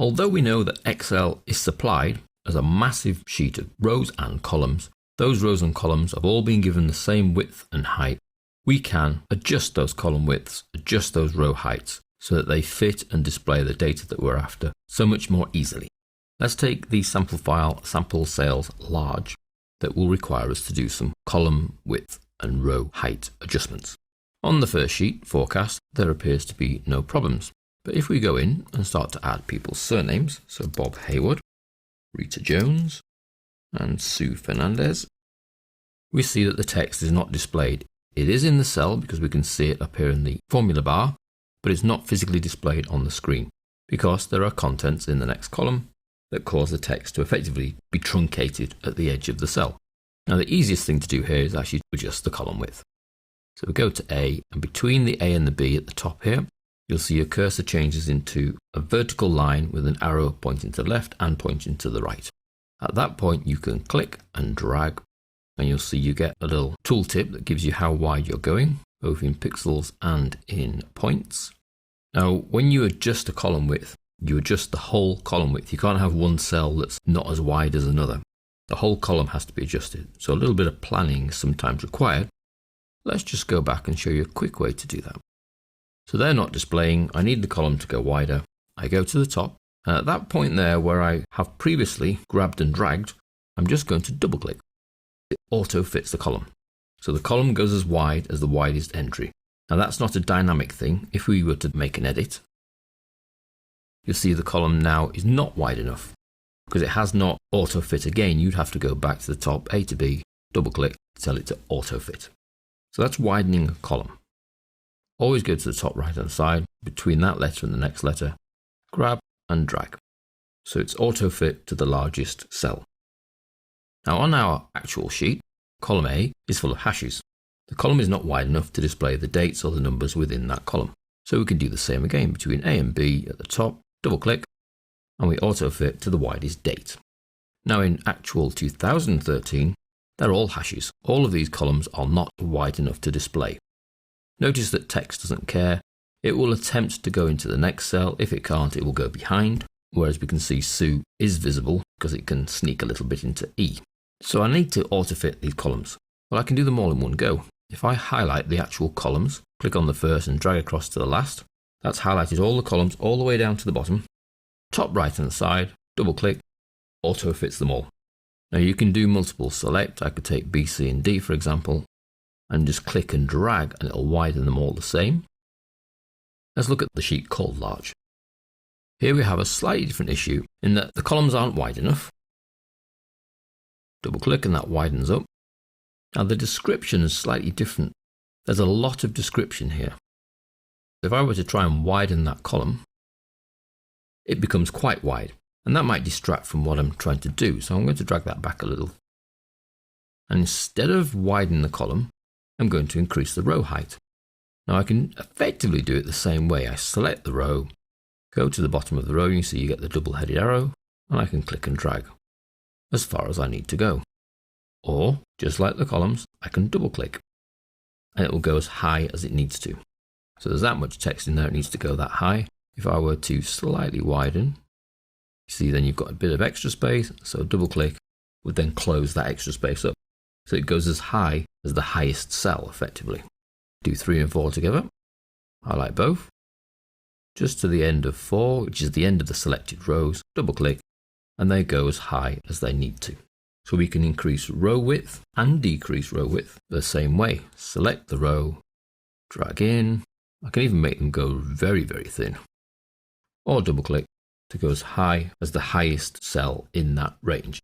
Although we know that Excel is supplied as a massive sheet of rows and columns, those rows and columns have all been given the same width and height. We can adjust those column widths, adjust those row heights, so that they fit and display the data that we're after so much more easily. Let's take the sample file sample sales large that will require us to do some column width and row height adjustments. On the first sheet, forecast, there appears to be no problems. But if we go in and start to add people's surnames, so Bob Hayward, Rita Jones, and Sue Fernandez, we see that the text is not displayed. It is in the cell because we can see it appear in the formula bar, but it's not physically displayed on the screen because there are contents in the next column that cause the text to effectively be truncated at the edge of the cell. Now the easiest thing to do here is actually adjust the column width. So we go to A, and between the A and the B at the top here, you'll see your cursor changes into a vertical line with an arrow pointing to the left and pointing to the right. At that point you can click and drag, and you'll see you get a little tooltip that gives you how wide you're going, both in pixels and in points. Now when you adjust a column width, you adjust the whole column width. You can't have one cell that's not as wide as another. The whole column has to be adjusted, so a little bit of planning is sometimes required. Let's just go back and show you a quick way to do that. So they're not displaying. I need the column to go wider. I go to the top, and at that point there where I have previously grabbed and dragged, I'm just going to double click. It auto fits the column. So the column goes as wide as the widest entry. Now that's not a dynamic thing. If we were to make an edit, you'll see the column now is not wide enough because it has not auto fit again. You'd have to go back to the top, A to B, double click, tell it to auto fit. So that's widening a column. Always go to the top right hand side, between that letter and the next letter, grab and drag. So it's auto fit to the largest cell. Now on our actual sheet, column A is full of hashes. The column is not wide enough to display the dates or the numbers within that column. So we can do the same again between A and B at the top, double click, and we auto fit to the widest date. Now in actual 2013, they're all hashes. All of these columns are not wide enough to display. Notice that text doesn't care. It will attempt to go into the next cell. If it can't, it will go behind. Whereas we can see Sue is visible because it can sneak a little bit into E. So I need to auto-fit these columns. Well, I can do them all in one go. If I highlight the actual columns, click on the first and drag across to the last, that's highlighted all the columns all the way down to the bottom. Top right hand side, double click, auto-fits them all. Now you can do multiple select. I could take B, C and D for example, and just click and drag and it'll widen them all the same. Let's look at the sheet called large. Here we have a slightly different issue in that the columns aren't wide enough. Double click and that widens up. Now the description is slightly different. There's a lot of description here. If I were to try and widen that column, it becomes quite wide. And that might distract from what I'm trying to do. So I'm going to drag that back a little. And instead of widen the column, I'm going to increase the row height. Now I can effectively do it the same way. I select the row, go to the bottom of the row, you see you get the double-headed arrow, and I can click and drag as far as I need to go. Or, just like the columns, I can double-click, and it will go as high as it needs to. So there's that much text in there, it needs to go that high. If I were to slightly widen, see then you've got a bit of extra space, so double click would then close that extra space up. So it goes as high as the highest cell effectively. Do 3 and 4 together, highlight both, just to the end of 4, which is the end of the selected rows, double click, and they go as high as they need to. So we can increase row width and decrease row width the same way. Select the row, drag in, I can even make them go very, very thin, or double click to go as high as the highest cell in that range.